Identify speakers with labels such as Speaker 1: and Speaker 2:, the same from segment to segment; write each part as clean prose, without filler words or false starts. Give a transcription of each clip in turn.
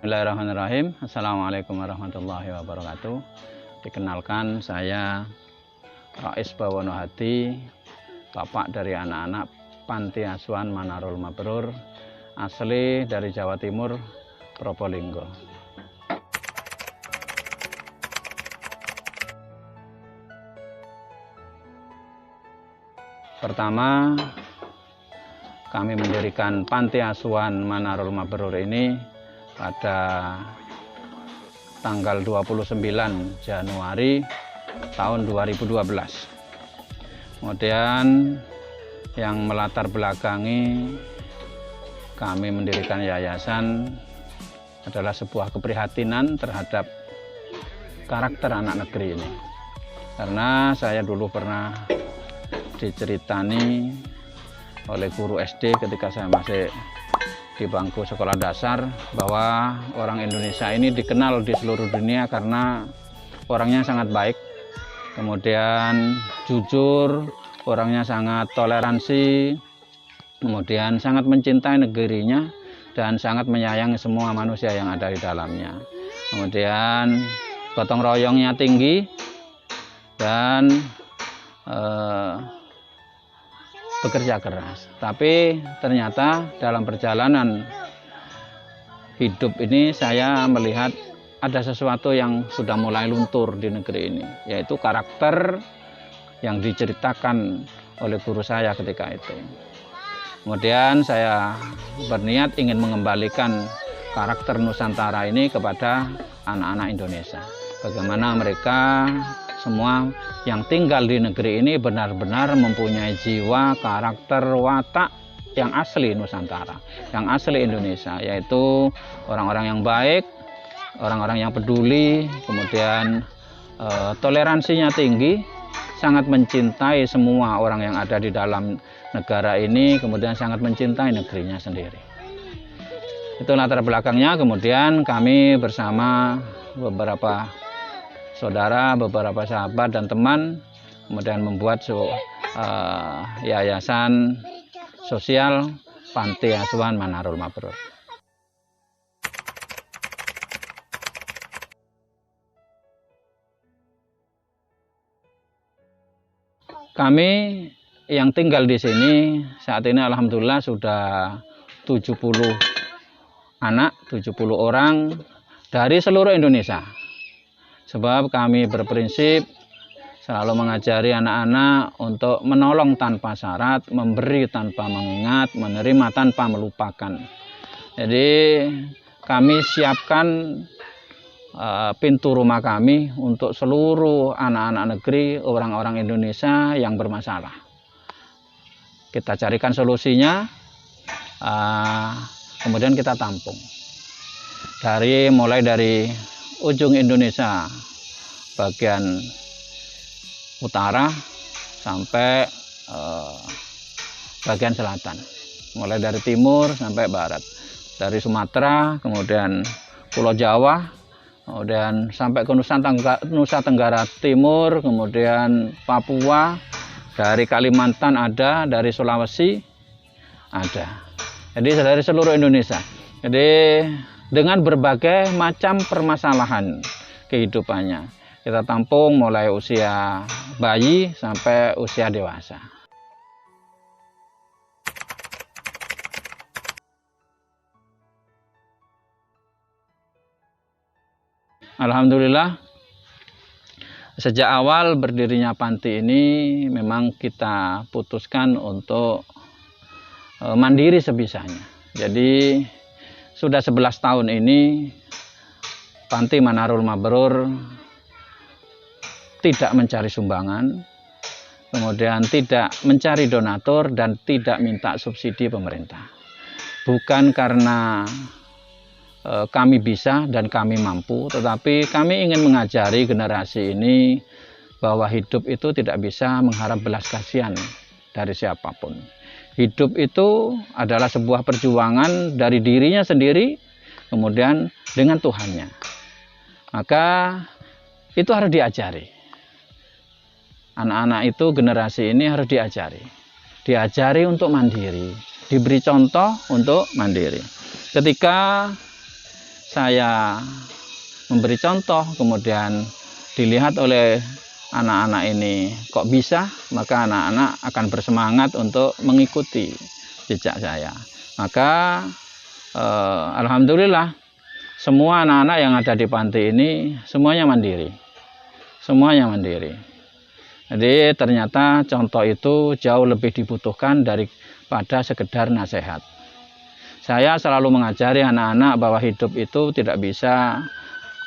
Speaker 1: Bismillahirrahmanirrahim. Assalamualaikum warahmatullahi wabarakatuh. Dikenalkan, saya Rais Bawono Hadi, bapak dari anak-anak Panti Asuhan Manarul Mabrur, asli dari Jawa Timur, Probolinggo. Pertama, kami mendirikan Panti Asuhan Manarul Mabrur ini pada tanggal 29 Januari tahun 2012. Kemudian yang melatar belakangi kami mendirikan yayasan adalah sebuah keprihatinan terhadap karakter anak negeri ini. Karena saya dulu pernah diceritani oleh guru SD ketika saya masih di bangku sekolah dasar, bahwa orang Indonesia ini dikenal di seluruh dunia karena orangnya sangat baik, kemudian jujur, orangnya sangat toleransi, kemudian sangat mencintai negerinya dan sangat menyayangi semua manusia yang ada di dalamnya. Kemudian gotong royongnya tinggi dan bekerja keras. Tapi ternyata dalam perjalanan hidup ini saya melihat ada sesuatu yang sudah mulai luntur di negeri ini, yaitu karakter yang diceritakan oleh guru saya ketika itu. Kemudian saya berniat ingin mengembalikan karakter Nusantara ini kepada anak-anak Indonesia. Bagaimana mereka semua yang tinggal di negeri ini benar-benar mempunyai jiwa, karakter, watak yang asli Nusantara, yang asli Indonesia, yaitu orang-orang yang baik, orang-orang yang peduli, kemudian toleransinya tinggi, sangat mencintai semua orang yang ada di dalam negara ini, kemudian sangat mencintai negerinya sendiri. Itu latar belakangnya. Kemudian kami bersama beberapa saudara, beberapa sahabat dan teman kemudian membuat yayasan sosial Panti Asuhan Manarul Mabrur. Kami yang tinggal di sini saat ini alhamdulillah sudah 70 anak, 70 orang dari seluruh Indonesia. Sebab kami berprinsip selalu mengajari anak-anak untuk menolong tanpa syarat, memberi tanpa mengingat, menerima tanpa melupakan. Jadi kami siapkan pintu rumah kami untuk seluruh anak-anak negeri, orang-orang Indonesia yang bermasalah. Kita carikan solusinya, kemudian kita tampung. Mulai dari ujung Indonesia bagian utara sampai bagian selatan, mulai dari timur sampai barat, dari Sumatera, kemudian Pulau Jawa, kemudian sampai ke Nusa Tenggara Timur, kemudian Papua, dari Kalimantan ada, dari Sulawesi ada, jadi dari seluruh Indonesia. Jadi dengan berbagai macam permasalahan kehidupannya kita tampung, mulai usia bayi sampai usia dewasa. Alhamdulillah, sejak awal berdirinya panti ini memang kita putuskan untuk mandiri sebisanya. Jadi sudah 11 tahun ini Panti Manarul Mabrur tidak mencari sumbangan, kemudian tidak mencari donatur dan tidak minta subsidi pemerintah. Bukan karena kami bisa dan kami mampu, tetapi kami ingin mengajari generasi ini bahwa hidup itu tidak bisa mengharap belas kasihan dari siapapun. Hidup itu adalah sebuah perjuangan dari dirinya sendiri, kemudian dengan Tuhannya. Maka itu harus diajari. Anak-anak itu, generasi ini harus diajari untuk mandiri, diberi contoh untuk mandiri. Ketika saya memberi contoh, kemudian dilihat oleh anak-anak ini kok bisa, maka anak-anak akan bersemangat untuk mengikuti jejak saya. Maka alhamdulillah semua anak-anak yang ada di panti ini semuanya mandiri. Semuanya mandiri. Jadi ternyata contoh itu jauh lebih dibutuhkan daripada sekedar nasihat. Saya selalu mengajari anak-anak bahwa hidup itu tidak bisa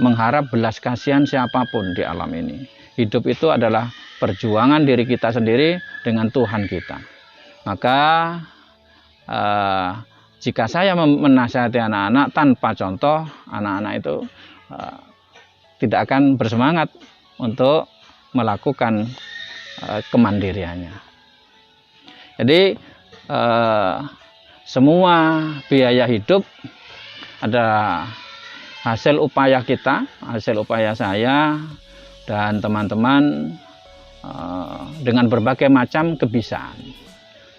Speaker 1: mengharap belas kasihan siapapun di alam ini. Hidup itu adalah perjuangan diri kita sendiri dengan Tuhan kita. Maka jika saya menasihati anak-anak tanpa contoh, anak-anak itu tidak akan bersemangat untuk melakukan kemandiriannya. Jadi semua biaya hidup adalah hasil upaya kita, hasil upaya saya dan teman-teman dengan berbagai macam kebisaan.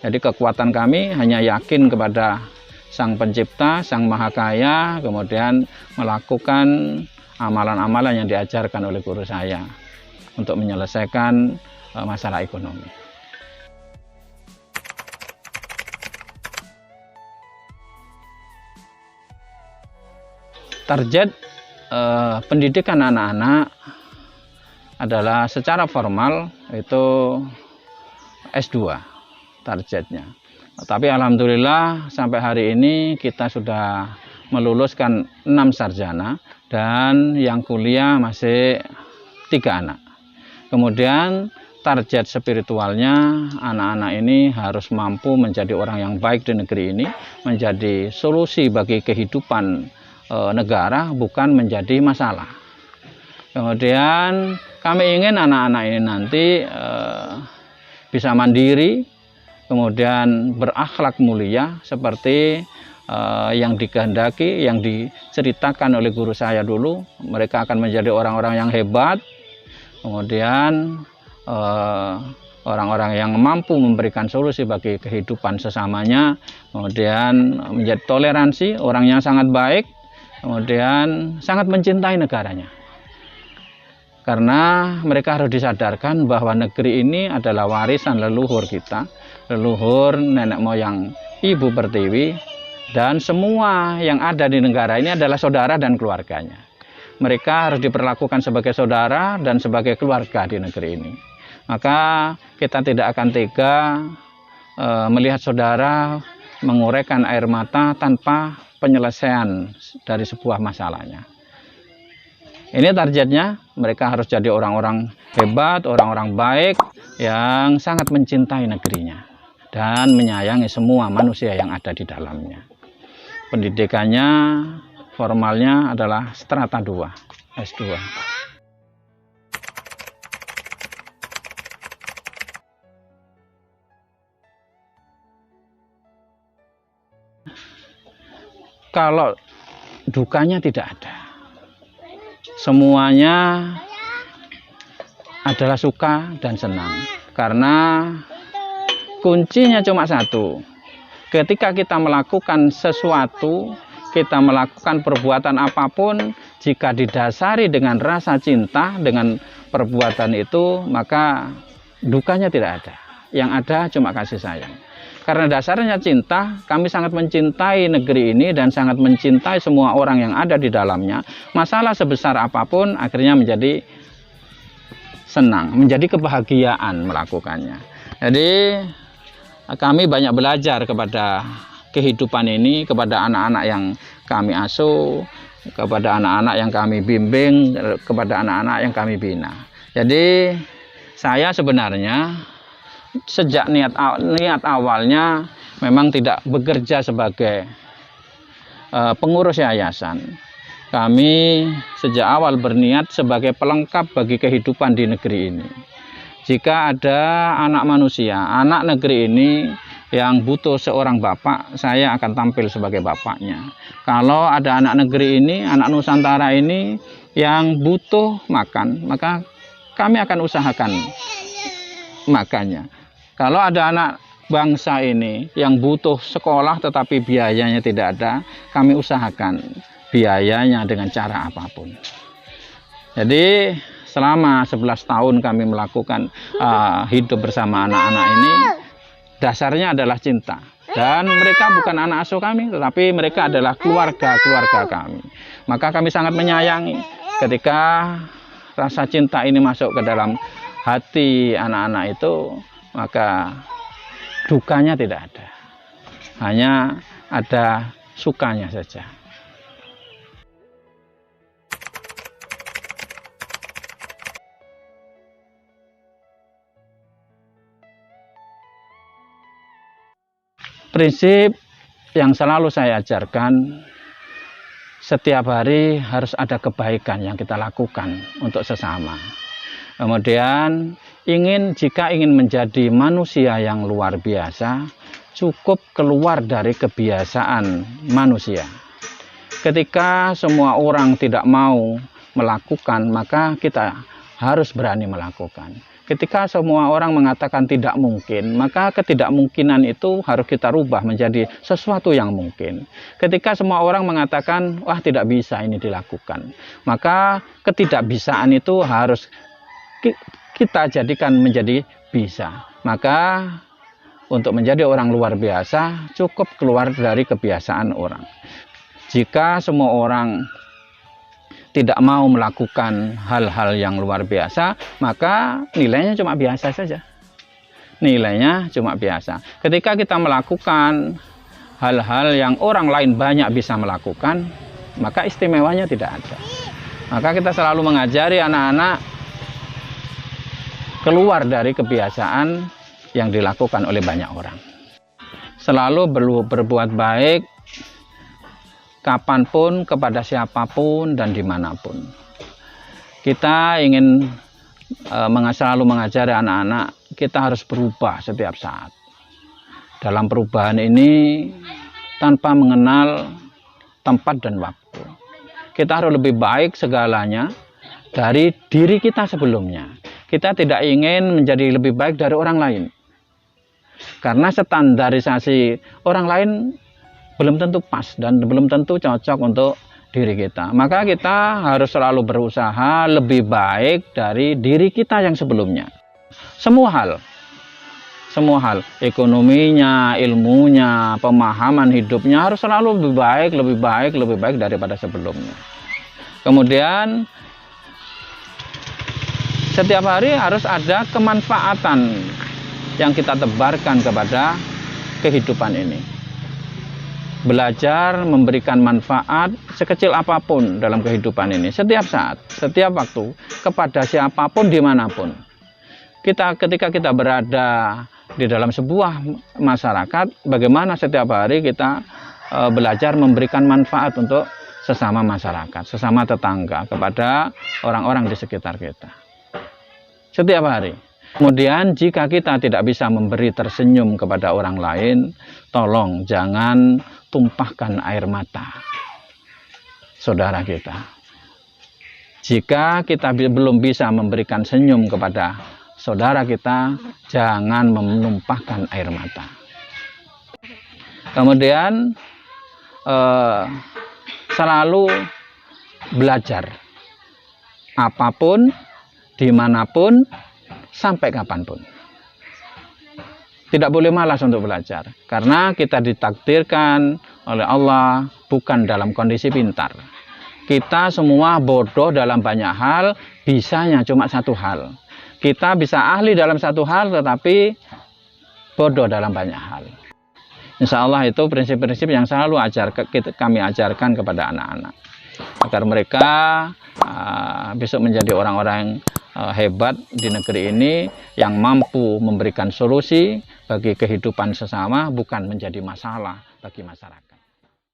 Speaker 1: Jadi kekuatan kami hanya yakin kepada Sang Pencipta, Sang Maha Kaya, kemudian melakukan amalan-amalan yang diajarkan oleh guru saya untuk menyelesaikan masalah ekonomi. Target pendidikan anak-anak adalah secara formal itu S2 targetnya. Tapi alhamdulillah sampai hari ini kita sudah meluluskan 6 sarjana dan yang kuliah masih 3 anak. Kemudian target spiritualnya anak-anak ini harus mampu menjadi orang yang baik di negeri ini, menjadi solusi bagi kehidupan negara, bukan menjadi masalah. Kemudian kami ingin anak-anak ini nanti bisa mandiri, kemudian berakhlak mulia seperti yang dikehendaki, yang diceritakan oleh guru saya dulu. Mereka akan menjadi orang-orang yang hebat, kemudian orang-orang yang mampu memberikan solusi bagi kehidupan sesamanya, kemudian menjadi toleransi, orangnya sangat baik, kemudian sangat mencintai negaranya. Karena mereka harus disadarkan bahwa negeri ini adalah warisan leluhur kita, leluhur nenek moyang Ibu Pertiwi, dan semua yang ada di negara ini adalah saudara dan keluarganya. Mereka harus diperlakukan sebagai saudara dan sebagai keluarga di negeri ini. Maka kita tidak akan tega melihat saudara menguraikan air mata tanpa penyelesaian dari sebuah masalahnya. Ini targetnya, mereka harus jadi orang-orang hebat, orang-orang baik yang sangat mencintai negerinya dan menyayangi semua manusia yang ada di dalamnya. Pendidikannya formalnya adalah strata 2, S2. Kalau dukanya tidak ada. Semuanya adalah suka dan senang. Karena kuncinya cuma satu. Ketika kita melakukan sesuatu, kita melakukan perbuatan apapun, jika didasari dengan rasa cinta dengan perbuatan itu, maka dukanya tidak ada. Yang ada cuma kasih sayang. Karena dasarnya cinta, kami sangat mencintai negeri ini dan sangat mencintai semua orang yang ada di dalamnya. Masalah sebesar apapun akhirnya menjadi senang, menjadi kebahagiaan melakukannya. Jadi kami banyak belajar kepada kehidupan ini, kepada anak-anak yang kami asuh, kepada anak-anak yang kami bimbing, kepada anak-anak yang kami bina. Jadi saya sebenarnya sejak niat awalnya memang tidak bekerja sebagai pengurus yayasan. Kami sejak awal berniat sebagai pelengkap bagi kehidupan di negeri ini. Jika ada anak manusia, anak negeri ini yang butuh seorang bapak, saya akan tampil sebagai bapaknya. Kalau ada anak negeri ini, anak Nusantara ini yang butuh makan, maka kami akan usahakan makannya. Kalau ada anak bangsa ini yang butuh sekolah tetapi biayanya tidak ada, kami usahakan biayanya dengan cara apapun. Jadi selama 11 tahun kami melakukan hidup bersama anak-anak ini, dasarnya adalah cinta. Dan mereka bukan anak asuh kami, tetapi mereka adalah keluarga-keluarga kami. Maka kami sangat menyayangi ketika rasa cinta ini masuk ke dalam hati anak-anak itu, maka dukanya tidak ada. Hanya ada sukanya saja. Prinsip yang selalu saya ajarkan, setiap hari harus ada kebaikan yang kita lakukan untuk sesama. Kemudian jika ingin menjadi manusia yang luar biasa, cukup keluar dari kebiasaan manusia. Ketika semua orang tidak mau melakukan, maka kita harus berani melakukan. Ketika semua orang mengatakan tidak mungkin, maka ketidakmungkinan itu harus kita rubah menjadi sesuatu yang mungkin. Ketika semua orang mengatakan, wah tidak bisa ini dilakukan, maka ketidakbisaan itu harus kita jadikan menjadi bisa. Maka untuk menjadi orang luar biasa, cukup keluar dari kebiasaan orang. Jika semua orang tidak mau melakukan hal-hal yang luar biasa, maka nilainya cuma biasa saja. Nilainya cuma biasa. Ketika kita melakukan hal-hal yang orang lain banyak bisa melakukan, maka istimewanya tidak ada. Maka kita selalu mengajari anak-anak keluar dari kebiasaan yang dilakukan oleh banyak orang. Selalu berbuat baik kapanpun, kepada siapapun, dan dimanapun. Kita ingin selalu mengajari anak-anak, kita harus berubah setiap saat. Dalam perubahan ini, tanpa mengenal tempat dan waktu. Kita harus lebih baik segalanya dari diri kita sebelumnya. Kita tidak ingin menjadi lebih baik dari orang lain. Karena standarisasi orang lain belum tentu pas dan belum tentu cocok untuk diri kita. Maka kita harus selalu berusaha lebih baik dari diri kita yang sebelumnya. Semua hal, ekonominya, ilmunya, pemahaman hidupnya harus selalu lebih baik daripada sebelumnya. Kemudian setiap hari harus ada kemanfaatan yang kita tebarkan kepada kehidupan ini. Belajar memberikan manfaat sekecil apapun dalam kehidupan ini, setiap saat, setiap waktu, kepada siapapun dimanapun. Ketika kita berada di dalam sebuah masyarakat, bagaimana setiap hari kita belajar memberikan manfaat untuk sesama masyarakat, sesama tetangga, kepada orang-orang di sekitar kita. Setiap hari. Kemudian jika kita tidak bisa memberi tersenyum kepada orang lain, tolong jangan tumpahkan air mata saudara kita. Jika kita belum bisa memberikan senyum kepada saudara kita, jangan menumpahkan air mata. Kemudian selalu belajar, apapun, dimanapun, sampai kapanpun. Tidak boleh malas untuk belajar, karena kita ditakdirkan oleh Allah bukan dalam kondisi pintar. Kita semua bodoh dalam banyak hal, bisanya cuma satu hal. Kita bisa ahli dalam satu hal, tetapi bodoh dalam banyak hal. Insya Allah itu prinsip-prinsip yang selalu kami ajarkan kepada anak-anak, agar mereka besok menjadi orang-orang hebat di negeri ini, yang mampu memberikan solusi bagi kehidupan sesama, bukan menjadi masalah bagi masyarakat.